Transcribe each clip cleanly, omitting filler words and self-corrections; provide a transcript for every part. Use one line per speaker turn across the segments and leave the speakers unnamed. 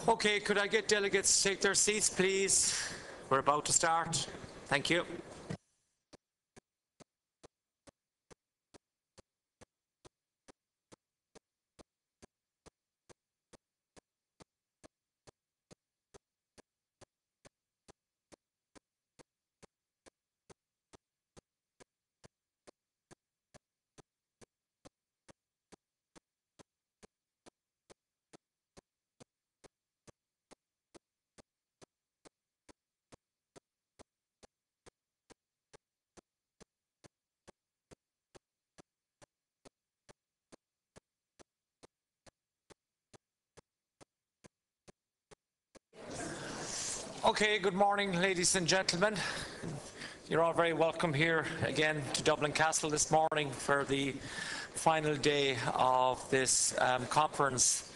Okay, could I get delegates to take their seats, please? We're about to start. Thank you. Okay, good morning, ladies and gentlemen. You're all very welcome here again to Dublin Castle this morning for the final day of this conference.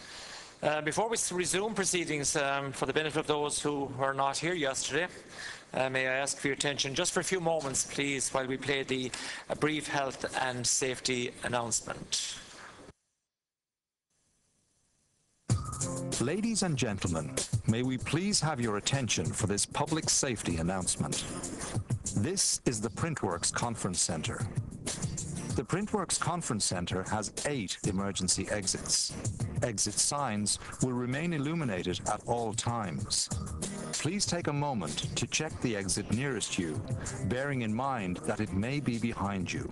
Before we resume proceedings, for the benefit of those who were not here yesterday, may I ask for your attention just for a few moments, please, while we play the brief health and safety announcement.
Ladies and gentlemen, may we please have your attention for this public safety announcement. This is the Printworks Conference Centre. The Printworks Conference Centre has 8 emergency exits. Exit signs will remain illuminated at all times. Please take a moment to check the exit nearest you, bearing in mind that it may be behind you.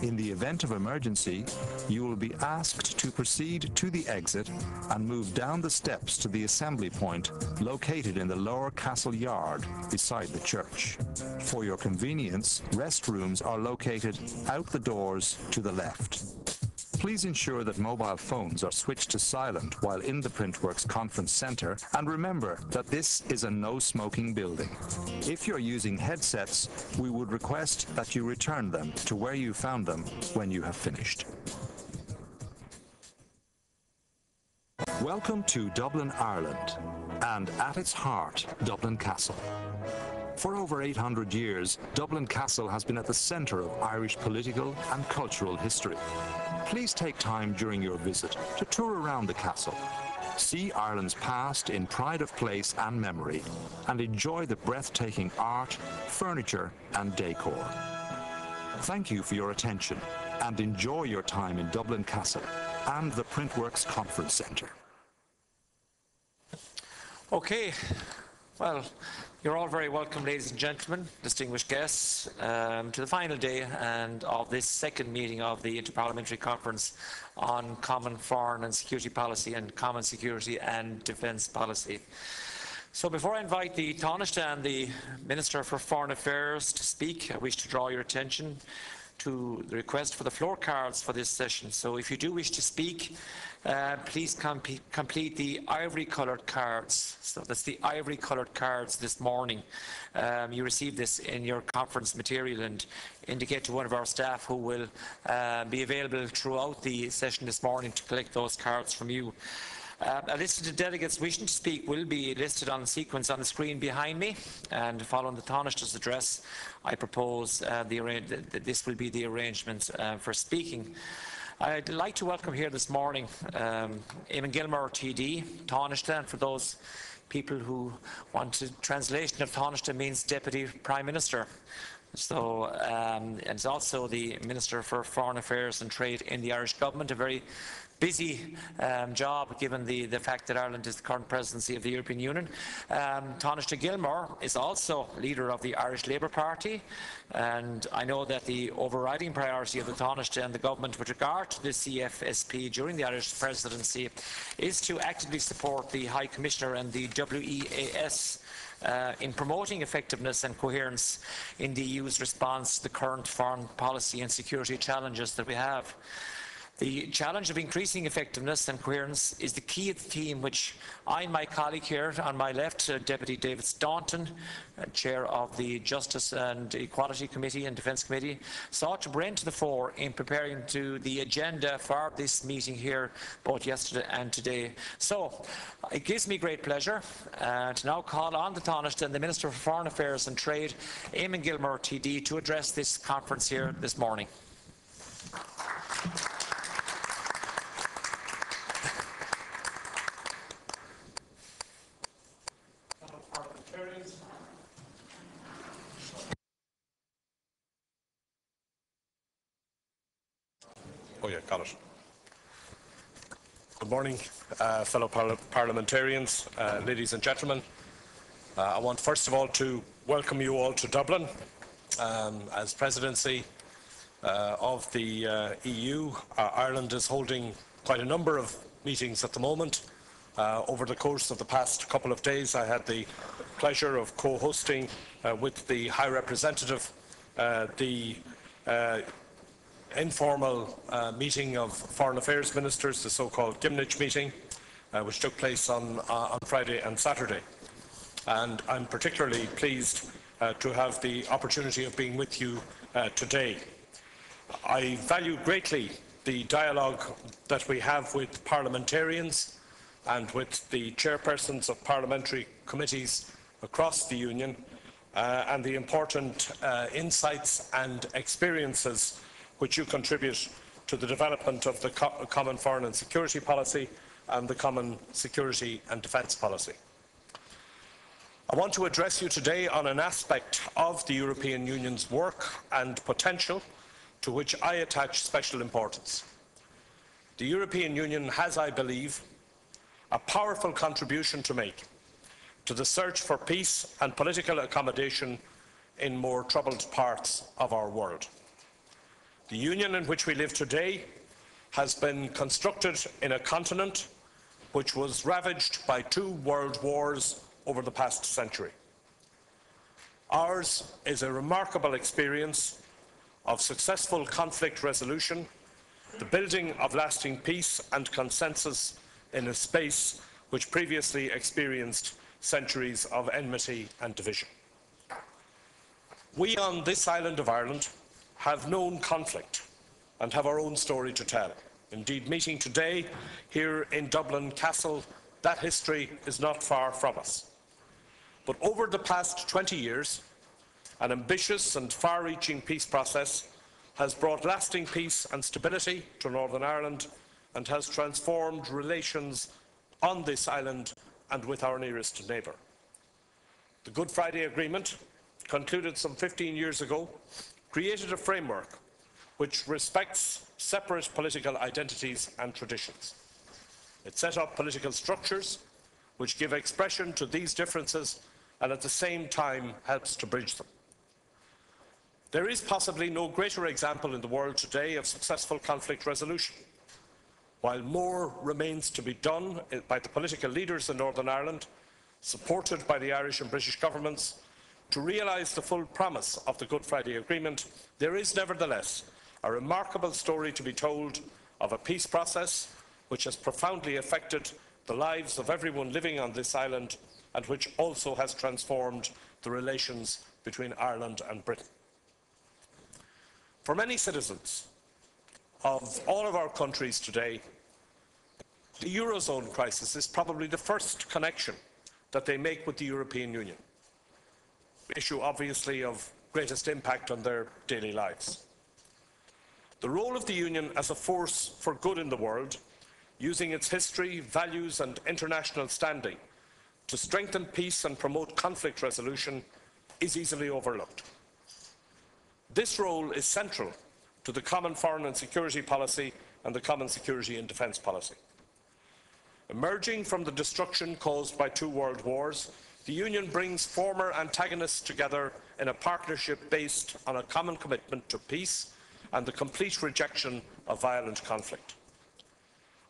In the event of emergency, you will be asked to proceed to the exit and move down the steps to the assembly point located in the lower castle yard beside the church. For your convenience, restrooms are located out the doors to the left. Please ensure that mobile phones are switched to silent while in the Printworks Conference Centre, and remember that this is a no-smoking building. If you're using headsets, we would request that you return them to where you found them when you have finished. Welcome to Dublin, Ireland, and at its heart, Dublin Castle. For over 800 years, Dublin Castle has been at the centre of Irish political and cultural history. Please take time during your visit to tour around the castle, see Ireland's past in pride of place and memory, and enjoy the breathtaking art, furniture and decor. Thank you for your attention and enjoy your time in Dublin Castle and the Printworks Conference Centre.
Okay, well, you're all very welcome, ladies and gentlemen, distinguished guests, to the final day and of this second meeting of the Interparliamentary Conference on Common Foreign and Security Policy and Common Security and Defence Policy. So before I invite the Taoiseach and the Minister for Foreign Affairs to speak, I wish to draw your attention to the request for the floor cards for this session. So if you do wish to speak, please complete the ivory-coloured cards. So that's the ivory-coloured cards this morning. You received this in your conference material, and indicate to one of our staff who will be available throughout the session this morning to collect those cards from you. A list of the delegates wishing to speak will be listed on the sequence on the screen behind me, and following the Taoiseach's address, I propose this will be the arrangement for speaking. I'd like to welcome here this morning Eamon Gilmore, TD, Taoiseach, and for those people who want a translation of Taoiseach means Deputy Prime Minister. So, and it's also the Minister for Foreign Affairs and Trade in the Irish Government, a very busy job given the fact that Ireland is the current presidency of the European Union. Taoiseach Gilmore is also leader of the Irish Labour Party, and I know that the overriding priority of the Taoiseach and the government with regard to the CFSP during the Irish presidency is to actively support the High Commissioner and the WEAS in promoting effectiveness and coherence in the EU's response to the current foreign policy and security challenges that we have. The challenge of increasing effectiveness and coherence is the key theme which I and my colleague here on my left, Deputy David Staunton, Chair of the Justice and Equality Committee and Defence Committee, sought to bring to the fore in preparing to the agenda for this meeting here both yesterday and today. So it gives me great pleasure to now call on the Taoiseach and the Minister for Foreign Affairs and Trade, Eamon Gilmore TD, to address this conference here this morning.
Oh yeah, got it. Good morning, fellow parliamentarians, ladies and gentlemen. I want first of all to welcome you all to Dublin. As presidency of the EU, Ireland is holding quite a number of meetings at the moment. Over the course of the past couple of days, I had the pleasure of co-hosting with the High Representative the informal meeting of Foreign Affairs Ministers, the so-called Gimnich meeting, which took place on Friday and Saturday. And I'm particularly pleased to have the opportunity of being with you today. I value greatly the dialogue that we have with parliamentarians and with the chairpersons of parliamentary committees across the Union and the important insights and experiences which you contribute to the development of the Common Foreign and Security Policy and the Common Security and Defence Policy. I want to address you today on an aspect of the European Union's work and potential to which I attach special importance. The European Union has, I believe, a powerful contribution to make to the search for peace and political accommodation in more troubled parts of our world. The Union in which we live today has been constructed in a continent which was ravaged by 2 world wars over the past century. Ours is a remarkable experience of successful conflict resolution, the building of lasting peace and consensus in a space which previously experienced centuries of enmity and division. We on this island of Ireland have known conflict and have our own story to tell. Indeed, meeting today here in Dublin Castle, that history is not far from us. But over the past 20 years, an ambitious and far-reaching peace process has brought lasting peace and stability to Northern Ireland and has transformed relations on this island and with our nearest neighbour. The Good Friday Agreement, concluded some 15 years ago, created a framework which respects separate political identities and traditions. It set up political structures which give expression to these differences and at the same time helps to bridge them. There is possibly no greater example in the world today of successful conflict resolution. While more remains to be done by the political leaders in Northern Ireland, supported by the Irish and British governments, to realise the full promise of the Good Friday Agreement, there is nevertheless a remarkable story to be told of a peace process which has profoundly affected the lives of everyone living on this island and which also has transformed the relations between Ireland and Britain. For many citizens of all of our countries today, the Eurozone crisis is probably the first connection that they make with the European Union. Issue obviously of greatest impact on their daily lives. The role of the Union as a force for good in the world, using its history, values and international standing to strengthen peace and promote conflict resolution, is easily overlooked. This role is central to the Common Foreign and Security Policy and the Common Security and Defence Policy. Emerging from the destruction caused by 2 world wars, the Union brings former antagonists together in a partnership based on a common commitment to peace and the complete rejection of violent conflict.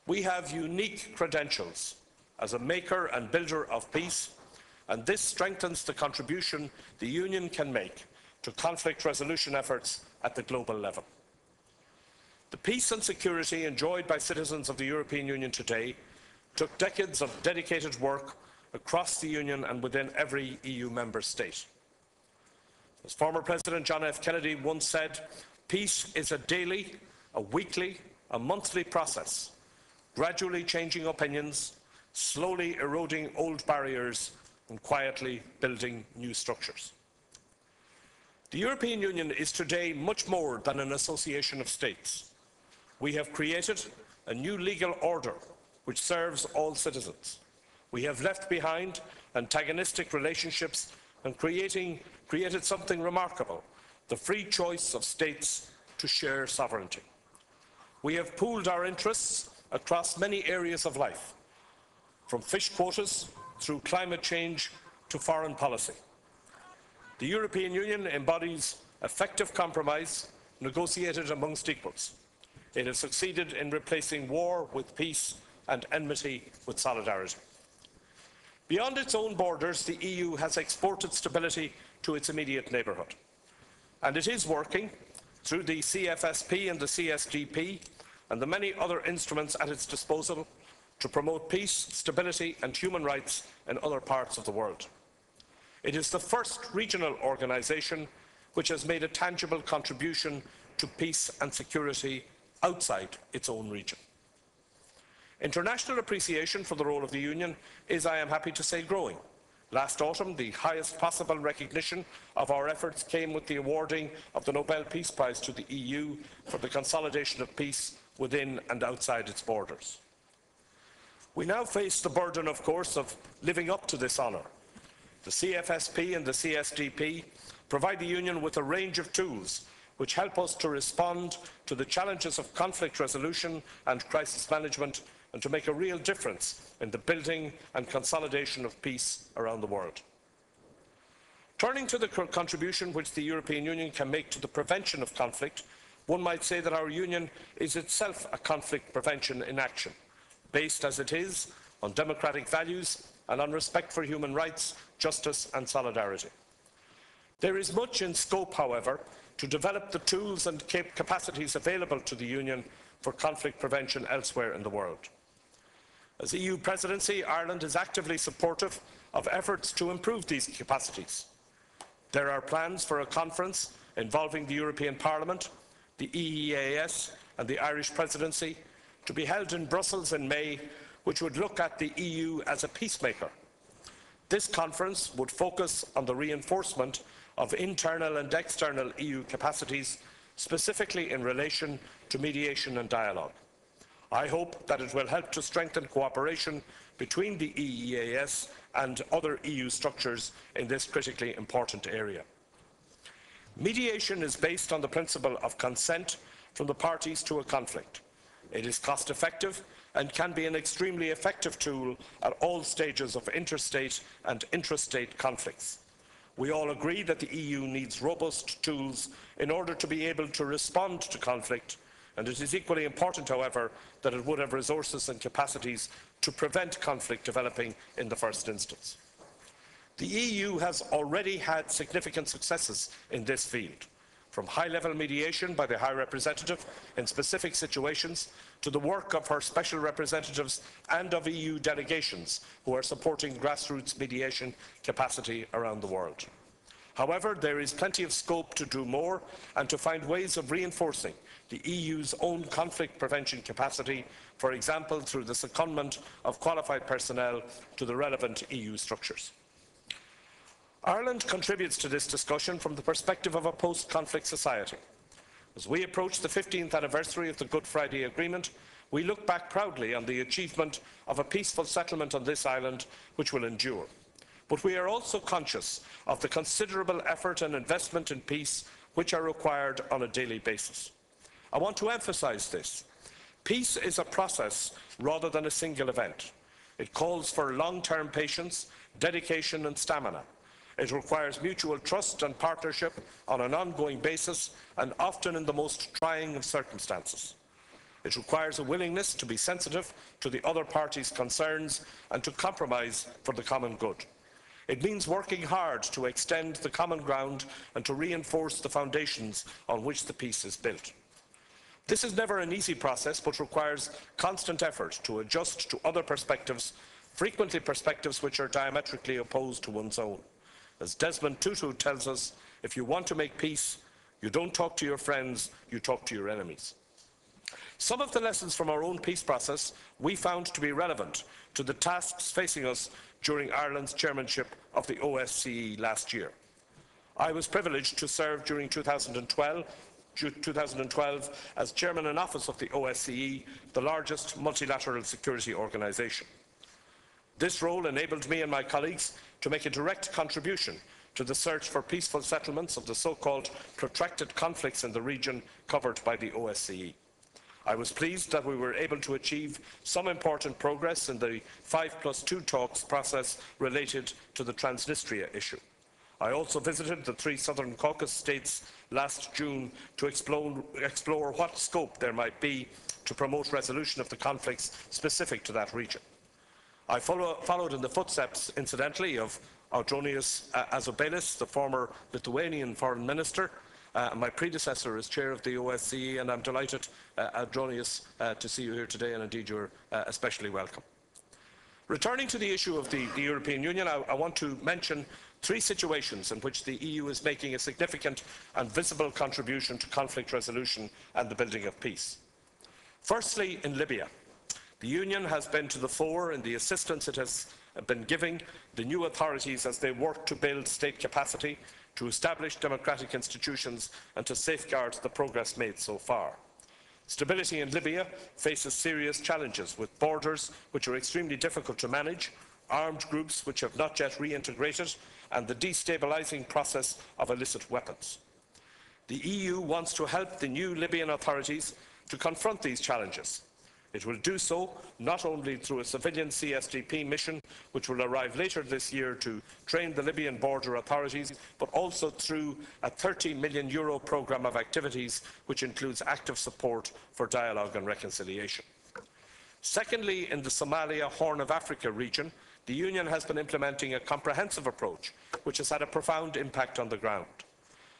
We have unique credentials as a maker and builder of peace, and this strengthens the contribution the Union can make to conflict resolution efforts at the global level. The peace and security enjoyed by citizens of the European Union today took decades of dedicated work across the Union and within every EU member state. As former President John F. Kennedy once said, peace is a daily, a weekly, a monthly process, gradually changing opinions, slowly eroding old barriers and quietly building new structures. The European Union is today much more than an association of states. We have created a new legal order which serves all citizens. We have left behind antagonistic relationships and created something remarkable, the free choice of states to share sovereignty. We have pooled our interests across many areas of life, from fish quotas through climate change to foreign policy. The European Union embodies effective compromise negotiated amongst equals. It has succeeded in replacing war with peace and enmity with solidarity. Beyond its own borders, the EU has exported stability to its immediate neighbourhood. And it is working through the CFSP and the CSDP and the many other instruments at its disposal to promote peace, stability and human rights in other parts of the world. It is the first regional organisation which has made a tangible contribution to peace and security outside its own region. International appreciation for the role of the Union is, I am happy to say, growing. Last autumn, the highest possible recognition of our efforts came with the awarding of the Nobel Peace Prize to the EU for the consolidation of peace within and outside its borders. We now face the burden, of course, of living up to this honour. The CFSP and the CSDP provide the Union with a range of tools which help us to respond to the challenges of conflict resolution and crisis management and to make a real difference in the building and consolidation of peace around the world. Turning to the contribution which the European Union can make to the prevention of conflict, one might say that our Union is itself a conflict prevention in action, based as it is on democratic values and on respect for human rights, justice and solidarity. There is much in scope, however, to develop the tools and capacities available to the Union for conflict prevention elsewhere in the world. As EU presidency, Ireland is actively supportive of efforts to improve these capacities. There are plans for a conference involving the European Parliament, the EEAS and the Irish presidency to be held in Brussels in May, which would look at the EU as a peacemaker. This conference would focus on the reinforcement of internal and external EU capacities, specifically in relation to mediation and dialogue. I hope that it will help to strengthen cooperation between the EEAS and other EU structures in this critically important area. Mediation is based on the principle of consent from the parties to a conflict. It is cost-effective and can be an extremely effective tool at all stages of interstate and intrastate conflicts. We all agree that the EU needs robust tools in order to be able to respond to conflict, and it is equally important, however, that it would have resources and capacities to prevent conflict developing in the first instance. The EU has already had significant successes in this field, from high-level mediation by the High Representative in specific situations to the work of her special representatives and of EU delegations who are supporting grassroots mediation capacity around the world. However, there is plenty of scope to do more and to find ways of reinforcing the EU's own conflict prevention capacity, for example, through the secondment of qualified personnel to the relevant EU structures. Ireland contributes to this discussion from the perspective of a post-conflict society. As we approach the 15th anniversary of the Good Friday Agreement, we look back proudly on the achievement of a peaceful settlement on this island which will endure. But we are also conscious of the considerable effort and investment in peace which are required on a daily basis. I want to emphasise this. Peace is a process rather than a single event. It calls for long-term patience, dedication and stamina. It requires mutual trust and partnership on an ongoing basis and often in the most trying of circumstances. It requires a willingness to be sensitive to the other party's concerns and to compromise for the common good. It means working hard to extend the common ground and to reinforce the foundations on which the peace is built. This is never an easy process, but requires constant effort to adjust to other perspectives, frequently perspectives which are diametrically opposed to one's own. As Desmond Tutu tells us, if you want to make peace, you don't talk to your friends, you talk to your enemies. Some of the lessons from our own peace process we found to be relevant to the tasks facing us during Ireland's chairmanship of the OSCE last year. I was privileged to serve during 2012 as chairman in office of the OSCE, the largest multilateral security organisation. This role enabled me and my colleagues to make a direct contribution to the search for peaceful settlements of the so-called protracted conflicts in the region covered by the OSCE. I was pleased that we were able to achieve some important progress in the 5+2 talks process related to the Transnistria issue. I also visited the 3 Southern Caucasus states last June to explore what scope there might be to promote resolution of the conflicts specific to that region. I followed in the footsteps, incidentally, of Audronius Azobelis, the former Lithuanian foreign minister. My predecessor as chair of the OSCE, and I'm delighted, Audronius, to see you here today, and indeed you're especially welcome. Returning to the issue of the European Union, I want to mention 3 situations in which the EU is making a significant and visible contribution to conflict resolution and the building of peace. Firstly, in Libya. The Union has been to the fore in the assistance it has been giving the new authorities as they work to build state capacity, to establish democratic institutions and to safeguard the progress made so far. Stability in Libya faces serious challenges, with borders which are extremely difficult to manage, armed groups which have not yet reintegrated, and the destabilising process of illicit weapons. The EU wants to help the new Libyan authorities to confront these challenges. It will do so not only through a civilian CSDP mission, which will arrive later this year to train the Libyan border authorities, but also through a €30 million programme of activities, which includes active support for dialogue and reconciliation. Secondly, in the Somalia Horn of Africa region, the Union has been implementing a comprehensive approach, which has had a profound impact on the ground.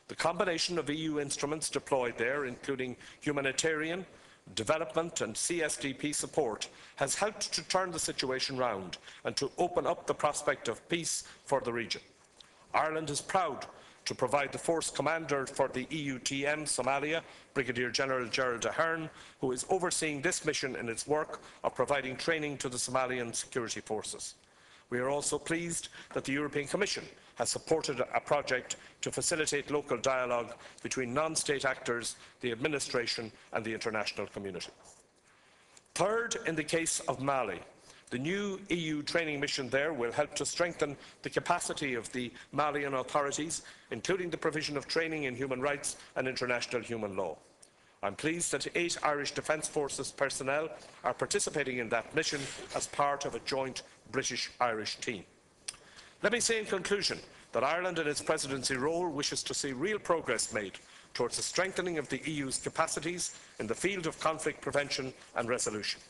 The combination of EU instruments deployed there, including humanitarian, development and CSDP support, has helped to turn the situation round and to open up the prospect of peace for the region. Ireland is proud to provide the force commander for the EUTM Somalia, Brigadier General Gerald Ahern, who is overseeing this mission in its work of providing training to the Somalian security forces. We are also pleased that the European Commission has supported a project to facilitate local dialogue between non-state actors, the administration and the international community. Third, in the case of Mali, the new EU training mission there will help to strengthen the capacity of the Malian authorities, including the provision of training in human rights and international human law. I'm pleased that 8 Irish Defence Forces personnel are participating in that mission as part of a joint British-Irish team. Let me say in conclusion that Ireland in its presidency role wishes to see real progress made towards the strengthening of the EU's capacities in the field of conflict prevention and resolution.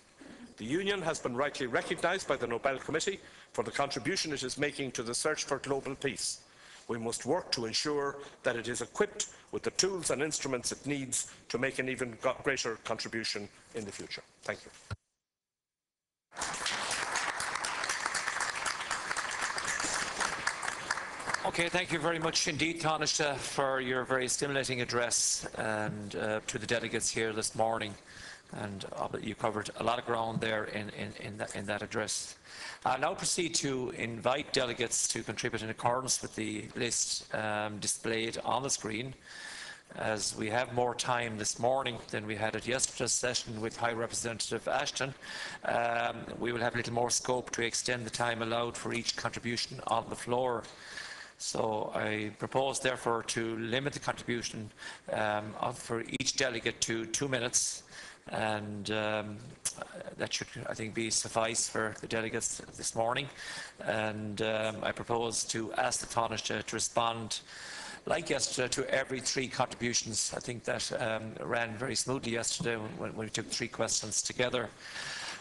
The Union has been rightly recognised by the Nobel Committee for the contribution it is making to the search for global peace. We must work to ensure that it is equipped with the tools and instruments it needs to make an even greater contribution in the future. Thank you.
Okay, thank you very much indeed, Taoiseach, for your very stimulating address and to the delegates here this morning. And you covered a lot of ground there in that address. I'll now proceed to invite delegates to contribute in accordance with the list displayed on the screen. As we have more time this morning than we had at yesterday's session with High Representative Ashton, we will have a little more scope to extend the time allowed for each contribution on the floor. So I propose, therefore, to limit the contribution for each delegate to 2 minutes, and that should, I think, be suffice for the delegates this morning. And I propose to ask the Taoiseach to respond, like yesterday, to every 3 contributions. I think that ran very smoothly yesterday when we took 3 questions together.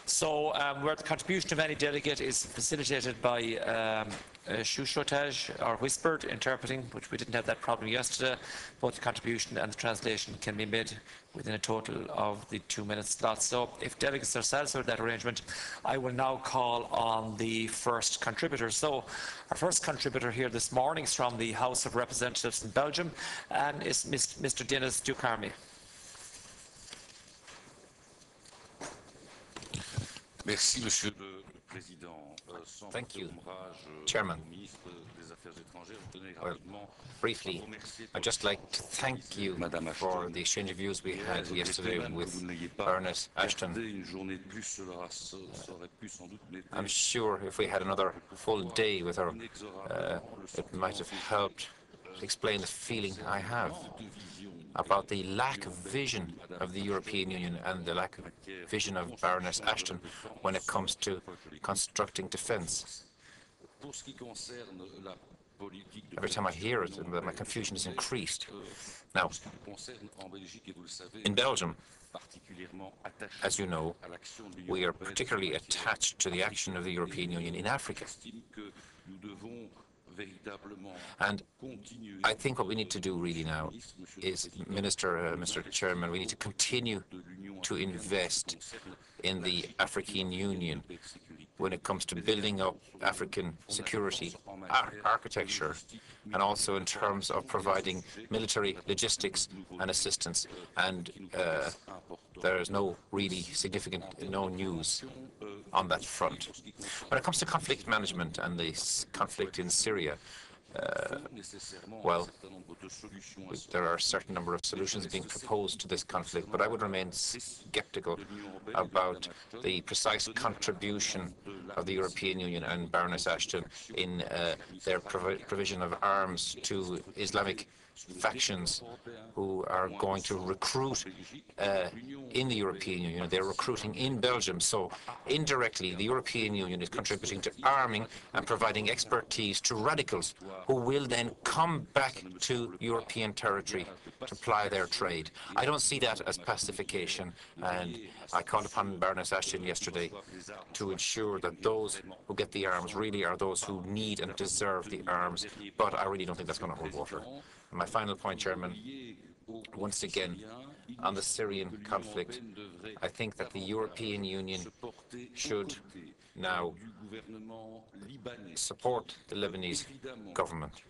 So where the contribution of any delegate is facilitated by chuchotage or whispered interpreting, which we didn't have that problem yesterday, both the contribution and the translation can be made within a total of the 2-minute slot. So if delegates are satisfied with that arrangement, I will now call on the first contributor. So our first contributor here this morning is from the House of Representatives in Belgium, and is Mr. Denis Ducarmi.
Merci, Monsieur le Président.
Thank you, Chairman. Well, briefly, I'd just like to thank you for the exchange of views we had yesterday with Baroness Ashton. I'm sure if we had another full day with her, it might have helped explain the feeling I have about the lack of vision of the European Union and the lack of vision of Baroness Ashton when it comes to constructing defence. Every time I hear it, my confusion is increased. Now, in Belgium, as you know, we are particularly attached to the action of the European Union in Africa. And I think what we need to do really now is, Mr. Chairman, we need to continue to invest in the African Union when it comes to building up African security architecture, and also in terms of providing military logistics and assistance. And there is no really significant news on that front. When it comes to conflict management and the conflict in Syria, well, there are a certain number of solutions being proposed to this conflict, but I would remain skeptical about the precise contribution of the European Union and Baroness Ashton in their provision of arms to Islamic factions who are going to recruit in the European Union. They're recruiting in Belgium, so indirectly the European Union is contributing to arming and providing expertise to radicals who will then come back to European territory to ply their trade. I don't see that as pacification, and I called upon Baroness Ashton yesterday to ensure that those who get the arms really are those who need and deserve the arms, but I really don't think that's going to hold water. And my final point, Chairman, once again, on the Syrian conflict, I think that the European Union should now support the Lebanese government,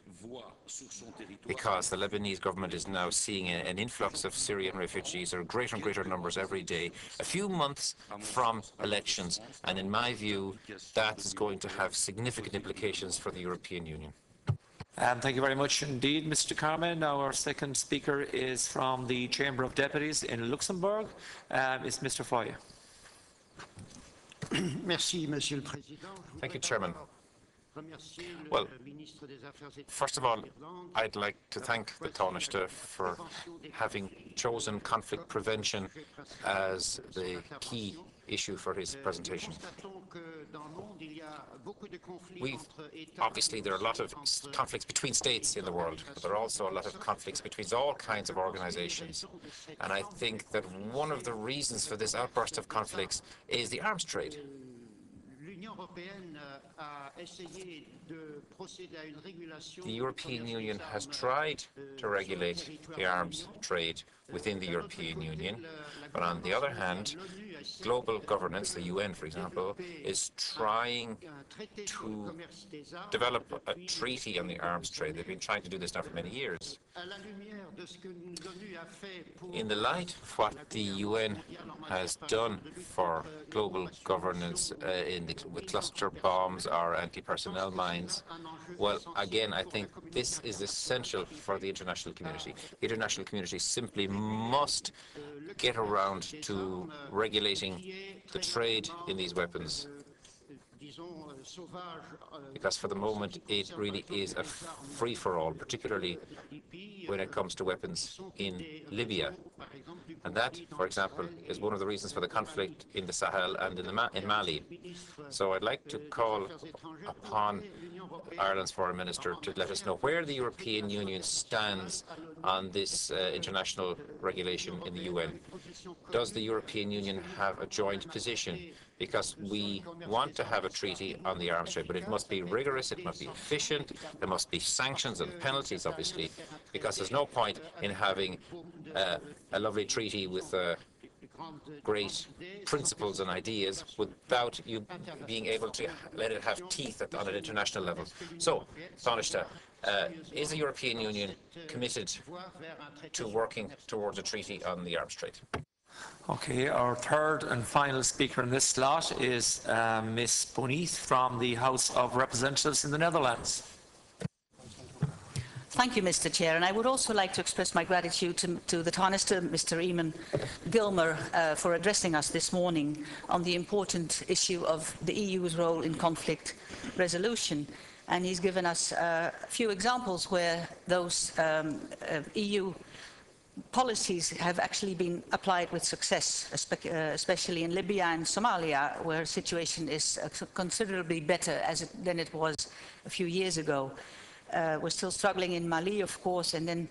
because the Lebanese government is now seeing an influx of Syrian refugees, or greater and greater numbers every day, a few months from elections, and in my view, that is going to have significant implications for the European Union.
Thank you very much indeed, Mr. Carmen. Now our second speaker is from the Chamber of Deputies in Luxembourg. It's Mr. Foy.
Thank you, Chairman. Well, first of all, I'd like to thank the Taoiseach for having chosen conflict prevention as the key issue for his presentation. Obviously, there are a lot of conflicts between states in the world, but there are also a lot of conflicts between all kinds of organizations. And I think that one of the reasons for this outburst of conflicts is the arms trade. The European Union has tried to regulate the arms trade within the European Union, but on the other hand, global governance, the UN for example, is trying to develop a treaty on the arms trade. They've been trying to do this now for many years. In the light of what the UN has done for global governance with cluster bombs or anti-personnel mines, well, again, I think this is essential for the international community. The international community simply must get around to regulating the trade in these weapons, because for the moment it really is a free-for-all, particularly when it comes to weapons in Libya. And that, for example, is one of the reasons for the conflict in the Sahel and in Mali. So I'd like to call upon Ireland's Foreign Minister to let us know where the European Union stands on this international regulation in the UN. Does the European Union have a joint position? Because we want to have a treaty on the arms trade, but it must be rigorous, it must be efficient, there must be sanctions and penalties, obviously, because there's no point in having a lovely treaty with great principles and ideas without you being able to let it have teeth on an international level. So, Taoiseach, is the European Union committed to working towards a treaty on the arms trade?
Okay, our third and final speaker in this slot is Ms. Bonieth from the House of Representatives in the Netherlands.
Thank you, Mr. Chair, and I would also like to express my gratitude to the Taoiseach, Mr. Eamon Gilmer, for addressing us this morning on the important issue of the EU's role in conflict resolution. And he's given us a few examples where those EU policies have actually been applied with success, especially in Libya and Somalia, where the situation is considerably better than it was a few years ago. We're still struggling in Mali, of course, and then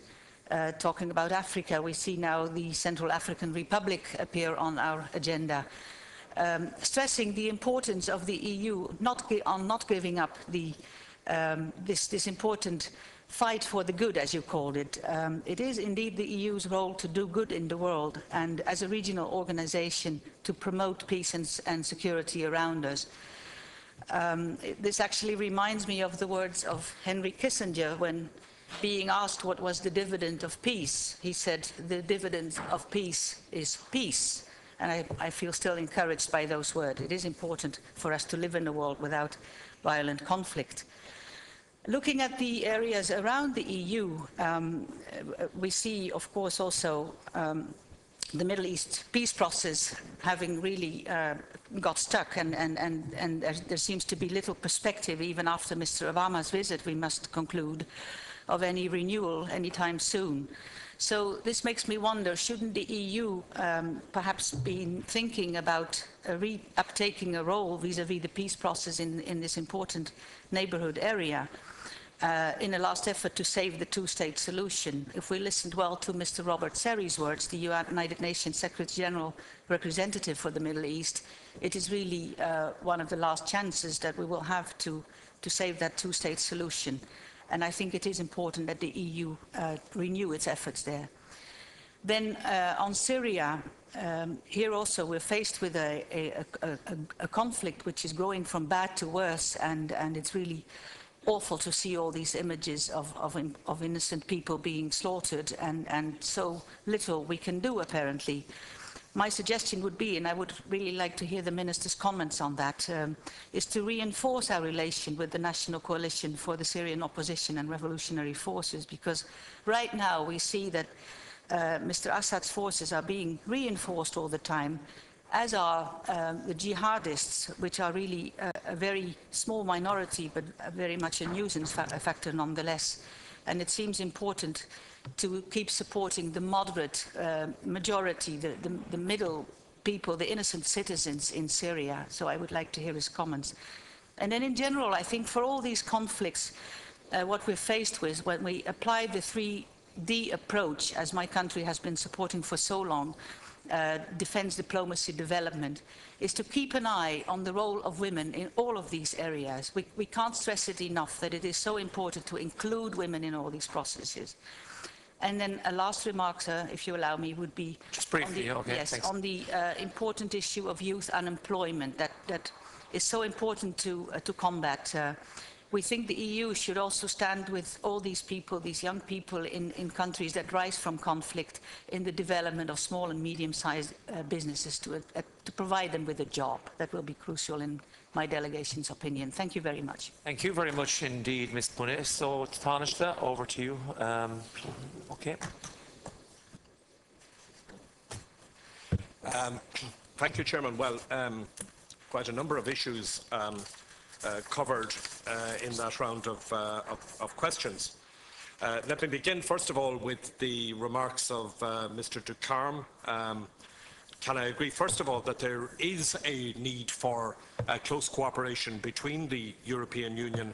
talking about Africa, we see now the Central African Republic appear on our agenda. Stressing the importance of the EU on not giving up this important fight for the good, as you called it. It is indeed the EU's role to do good in the world and as a regional organization to promote peace and security around us. This actually reminds me of the words of Henry Kissinger when being asked what was the dividend of peace. He said, the dividend of peace is peace. And I feel still encouraged by those words. It is important for us to live in a world without violent conflict. Looking at the areas around the EU, we see, of course, also the Middle East peace process having really got stuck, and there seems to be little perspective, even after Mr. Obama's visit, we must conclude, of any renewal anytime soon. So this makes me wonder, shouldn't the EU perhaps be thinking about uptaking a role vis-à-vis the peace process in this important neighborhood area in a last effort to save the two-state solution? If we listened well to Mr. Robert Serry's words, the United Nations Secretary General representative for the Middle East, it is really one of the last chances that we will have to save that two-state solution. And I think it is important that the EU renew its efforts there. Then on Syria, here also we're faced with a conflict which is growing from bad to worse, and it's really awful to see all these images of innocent people being slaughtered, and so little we can do apparently. My suggestion would be, and I would really like to hear the Minister's comments on that, is to reinforce our relation with the National Coalition for the Syrian Opposition and Revolutionary Forces, because right now we see that Mr. Assad's forces are being reinforced all the time, as are the jihadists, which are really a very small minority, but very much a nuisance factor nonetheless. And it seems important to keep supporting the moderate majority, the middle people, the innocent citizens in Syria. So I would like to hear his comments. And then in general, I think for all these conflicts, what we're faced with when we apply the 3D approach, as my country has been supporting for so long, defense, diplomacy, development, is to keep an eye on the role of women in all of these areas. We can't stress it enough that it is so important to include women in all these processes. And then a last remark, sir, if you allow me, would be
just briefly, okay,
yes,
thanks.
on the important issue of youth unemployment that is so important to combat. We think the EU should also stand with all these people, these young people in countries that rise from conflict, in the development of small and medium-sized businesses to provide them with a job. That will be crucial in my delegation's opinion. Thank you very much.
Thank you very much indeed, Ms. Punis. So, Taoiseach, over to you. Okay.
Thank you, Chairman. Well, quite a number of issues covered in that round of questions. Let me begin, first of all, with the remarks of Mr. Ducarme. Can I agree, first of all, that there is a need for close cooperation between the European Union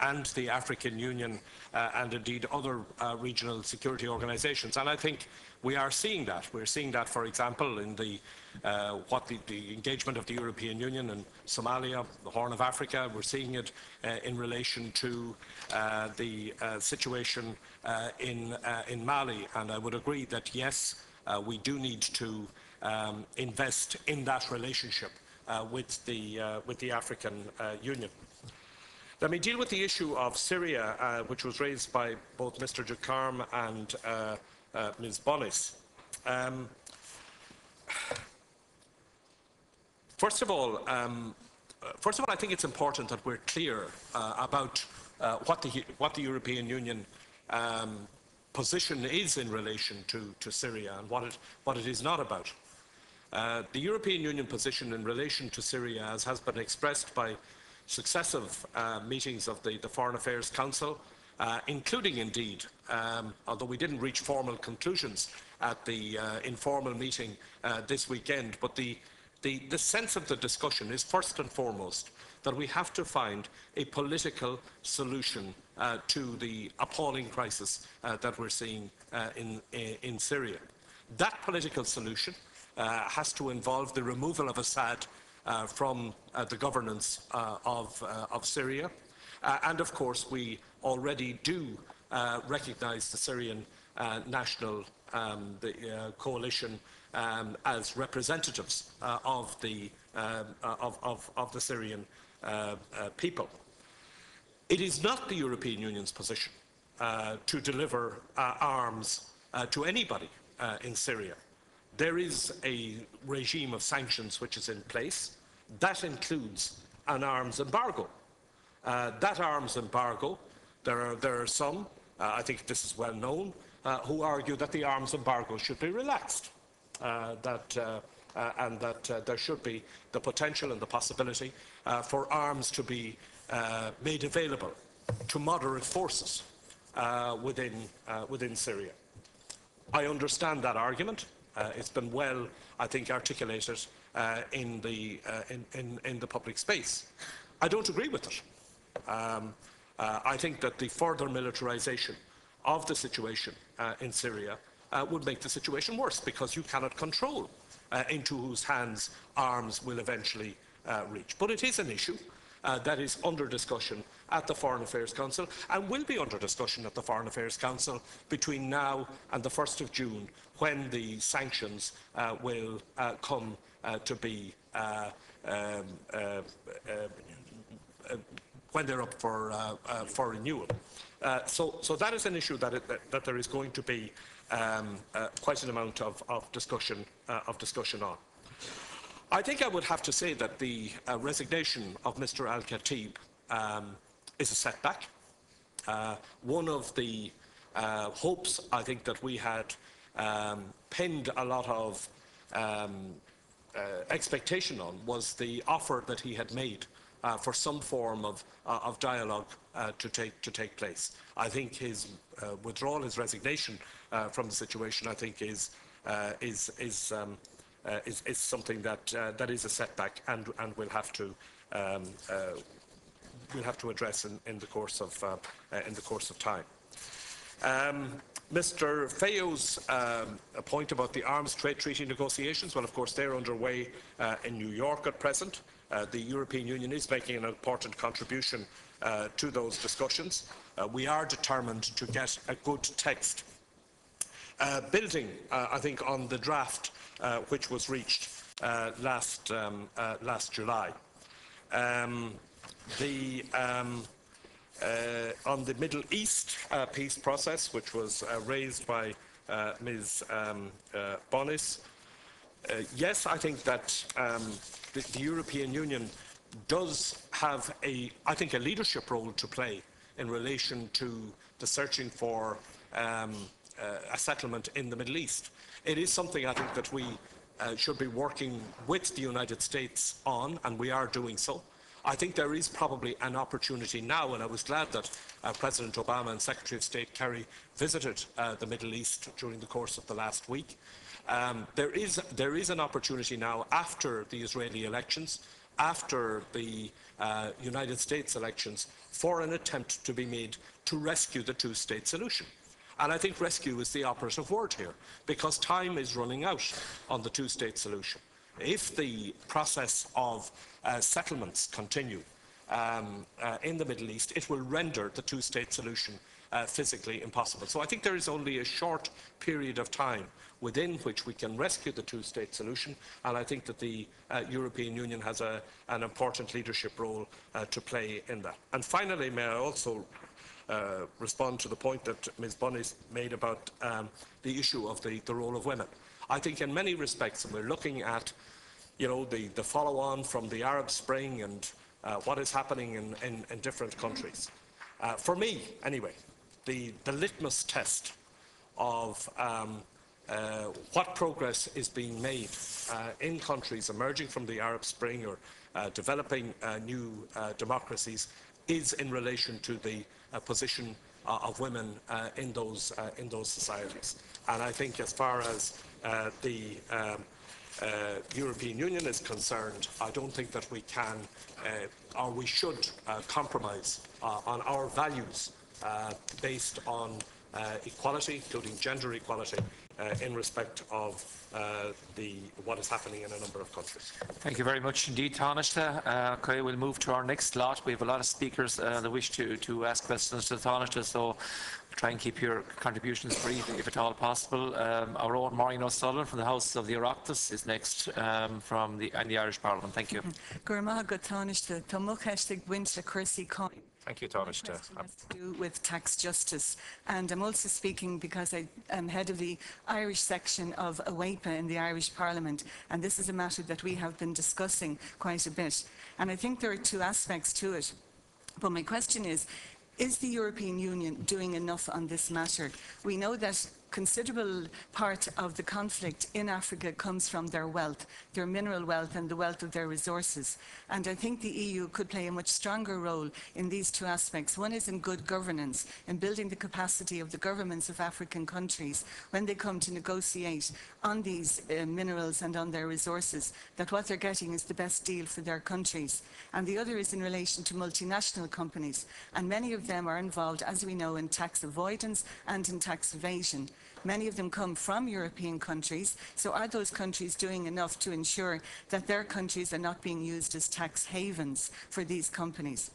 and the African Union and indeed other regional security organisations. And I think we are seeing that. We're seeing that, for example, in the engagement of the European Union in Somalia, the Horn of Africa. We're seeing it in relation to the situation in Mali. And I would agree that, yes, we do need to invest in that relationship with the African Union. Let me deal with the issue of Syria, which was raised by both Mr. Ducarme and Ms. Bonis. First of all, I think it's important that we're clear about what the European Union position is in relation to Syria and what it is not about. The European Union position in relation to Syria, as has been expressed by successive meetings of the Foreign Affairs Council, including indeed, although we didn't reach formal conclusions at the informal meeting this weekend, but the sense of the discussion is first and foremost that we have to find a political solution to the appalling crisis that we're seeing in Syria. That political solution has to involve the removal of Assad from the governance of Syria. And of course, we already do recognize the Syrian National Coalition as representatives of the Syrian people. It is not the European Union's position to deliver arms to anybody in Syria. There is a regime of sanctions which is in place. That includes an arms embargo. That arms embargo, there are some, I think this is well known, who argue that the arms embargo should be relaxed, and that there should be the potential and the possibility for arms to be made available to moderate forces within Syria. I understand that argument. It's been well, I think, articulated in the public space. I don't agree with it. I think that the further militarization of the situation in Syria would make the situation worse, because you cannot control into whose hands arms will eventually reach. But it is an issue that is under discussion at the Foreign Affairs Council and will be under discussion at the Foreign Affairs Council between now and the 1st of June, when the sanctions will come to be when they're up for renewal. So that is an issue that there is going to be quite an amount of discussion on. I think I would have to say that the resignation of Mr. Al-Khatib is a setback. One of the hopes, I think, that we had pinned a lot of expectation on was the offer that he had made for some form of dialogue to take place. I think his withdrawal, his resignation from the situation, I think is something that is a setback, and we'll have to address in the course of time. Mr. Feo's point about the arms trade treaty negotiations, well, of course, they're underway in New York at present. The European Union is making an important contribution to those discussions. We are determined to get a good text building, I think, on the draft which was reached last July. On the Middle East peace process, which was raised by Ms. Bonis, yes, I think that the European Union does have a leadership role to play in relation to the searching for a settlement in the Middle East. It is something I think that we should be working with the United States on, and we are doing so. I think there is probably an opportunity now, and I was glad that President Obama and Secretary of State Kerry visited the Middle East during the course of the last week. There is an opportunity now, after the Israeli elections, after the United States elections, for an attempt to be made to rescue the two-state solution. And I think rescue is the operative word here, because time is running out on the two-state solution. If the process of settlements continue in the Middle East, it will render the two-state solution physically impossible. So I think there is only a short period of time within which we can rescue the two-state solution, and I think that the European Union has an important leadership role to play in that. And finally, may I also respond to the point that Ms. Bunny's made about the issue of the role of women. I think in many respects, and we're looking at, you know, the follow-on from the Arab Spring and what is happening in different countries. For me, anyway, the litmus test of what progress is being made in countries emerging from the Arab Spring or developing new democracies is in relation to the position of women in those societies. And I think as far as the European Union is concerned, I don't think that we can or we should compromise on our values based on equality, including gender equality, in respect of what is happening in a number of countries.
Thank you very much indeed, Taoiseach. Okay, we'll move to our next lot. We have a lot of speakers that wish to ask questions to Taoiseach, so try and keep your contributions brief if at all possible. Our own Maureen O'Sullivan from the House of the Oireachtas is next from the Irish Parliament. Thank you.
Thank you, Taoiseach.
Has to do with tax justice, and I'm also speaking because I am head of the Irish section of Oireachtas in the Irish Parliament, and this is a matter that we have been discussing quite a bit. And I think there are two aspects to it. But my question is the European Union doing enough on this matter? We know that considerable part of the conflict in Africa comes from their wealth, their mineral wealth and the wealth of their resources. And I think the EU could play a much stronger role in these two aspects. One is in good governance, in building the capacity of the governments of African countries when they come to negotiate on these minerals and on their resources, that what they're getting is the best deal for their countries. And the other is in relation to multinational companies. And many of them are involved, as we know, in tax avoidance and in tax evasion. Many of them come from European countries, so are those countries doing enough to ensure that their countries are not being used as tax havens for these companies?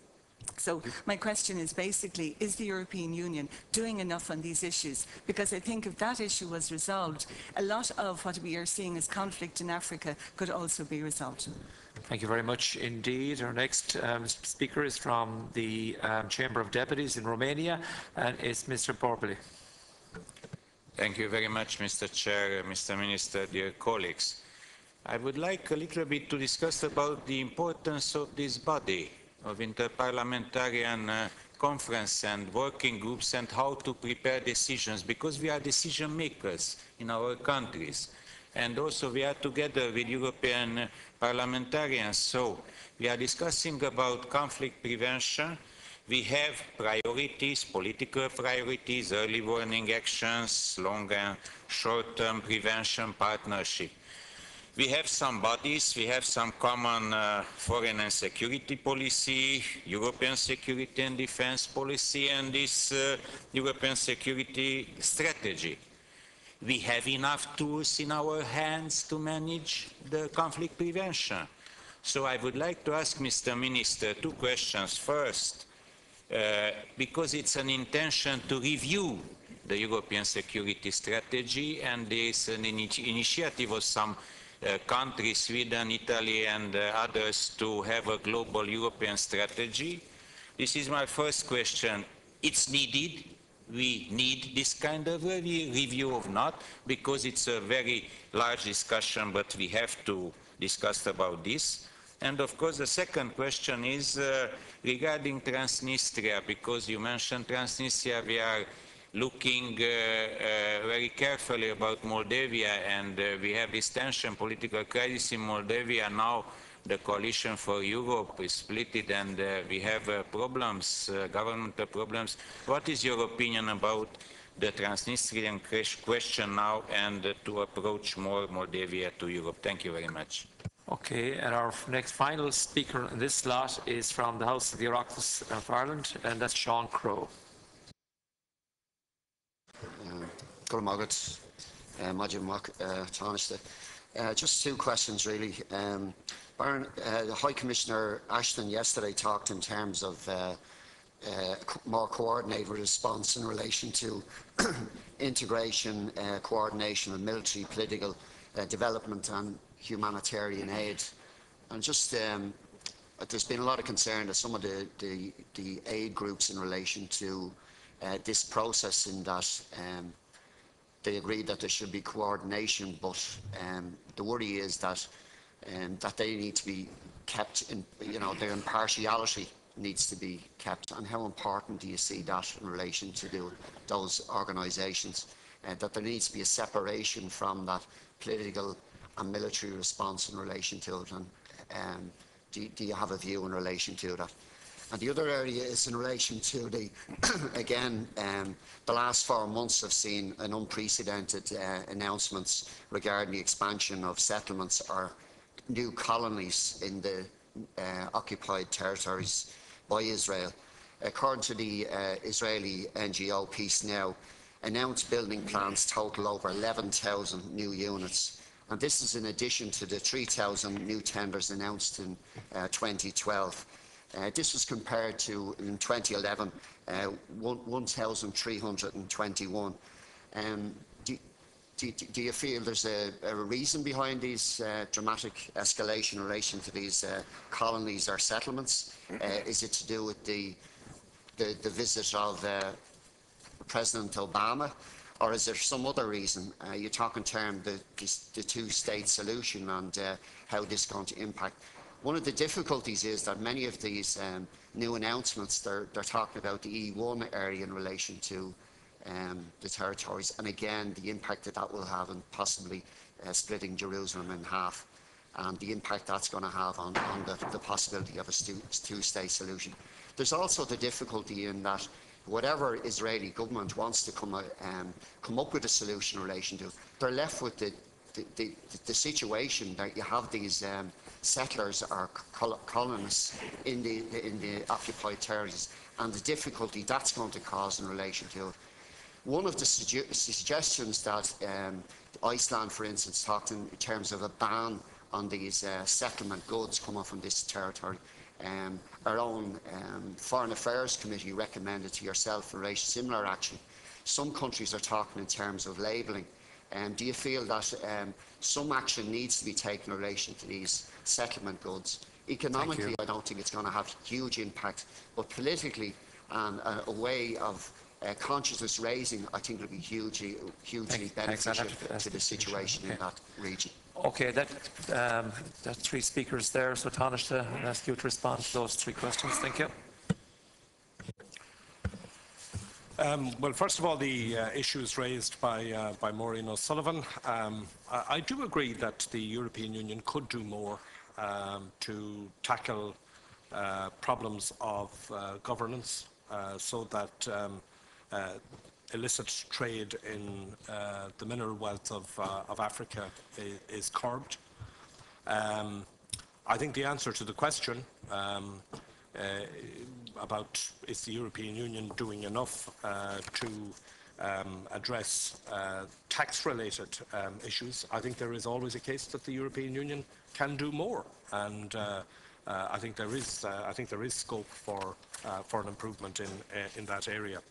So my question is basically, is the European Union doing enough on these issues? Because I think if that issue was resolved, a lot of what we are seeing as conflict in Africa could also be resolved.
Thank you very much indeed. Our next speaker is from the Chamber of Deputies in Romania, and it's Mr. Borbeli.
Thank you very much, Mr. Chair, Mr. Minister, dear colleagues. I would like a little bit to discuss about the importance of this body of interparliamentarian conference and working groups and how to prepare decisions, because we are decision makers in our countries. And also we are together with European parliamentarians. So we are discussing about conflict prevention. We have priorities, political priorities, early warning actions, long and short-term prevention partnership. We have some bodies, we have some common foreign and security policy, European security and defense policy, and this European security strategy. We have enough tools in our hands to manage the conflict prevention. So I would like to ask Mr. Minister two questions. First, because it's an intention to review the European security strategy, and there is an initiative of some countries, Sweden, Italy and others, to have a global European strategy. This is my first question. It's needed. We need this kind of review or not, because it's a very large discussion, but we have to discuss about this. And of course, the second question is regarding Transnistria, because you mentioned Transnistria. We are looking very carefully about Moldavia, and we have this tension, political crisis in Moldavia. Now the Coalition for Europe is split, and we have problems, governmental problems. What is your opinion about the Transnistrian question now, and to approach more Moldavia to Europe? Thank you very much.
Okay, and our next final speaker in this slot is from the House of the Oireachtas of Ireland, and that's Sean Crowe.
Just two questions, really. The High Commissioner Ashton yesterday talked in terms of more coordinated response in relation to integration, coordination of military, political development and humanitarian aid. And just there's been a lot of concern that some of the aid groups in relation to this process, in that they agreed that there should be coordination, but the worry is that that they need to be kept in, their impartiality needs to be kept. And how important do you see that in relation to those organisations? that there needs to be a separation from that political and military response in relation to it. And do you have a view in relation to that? And the other area is in relation to the, again, the last 4 months have seen an unprecedented announcements regarding the expansion of settlements or new colonies in the occupied territories by Israel. According to the Israeli NGO Peace Now, announced building plans total over 11,000 new units. And this is in addition to the 3,000 new tenders announced in 2012. This was compared to, in 2011, 1,321. Do you feel there's a reason behind these dramatic escalation in relation to these colonies or settlements? Is it to do with the visit of President Obama, or is there some other reason? You talk in terms of the two-state solution and how this is going to impact. One of the difficulties is that many of these new announcements, they're talking about the E1 area in relation to the territories, and again, the impact that will have in possibly splitting Jerusalem in half, and the impact that's going to have on the possibility of a two-state solution. There's also the difficulty in that whatever Israeli government wants to come up with a solution in relation to, they're left with the situation that you have these settlers or colonists in the occupied territories, and the difficulty that's going to cause in relation to it. One of the suggestions that Iceland, for instance, talked in terms of a ban on these settlement goods coming from this territory. Our own Foreign Affairs Committee recommended to yourself in relation to similar action. Some countries are talking in terms of labelling. Do you feel that some action needs to be taken in relation to these settlement goods? Economically, I don't think it's going to have huge impact, but politically and a way of consciousness raising, I think will be hugely beneficial to the situation in that region.
Okay, that's 3 speakers there. So, Taoiseach, I ask you to respond to those 3 questions. Thank you.
Well, first of all, the issues raised by Maureen O'Sullivan. I do agree that the European Union could do more to tackle problems of governance so that illicit trade in the mineral wealth of Africa is curbed. I think the answer to the question about is the European Union doing enough to address tax-related issues, I think there is always a case that the European Union can do more, and I think there is scope for an improvement in that area.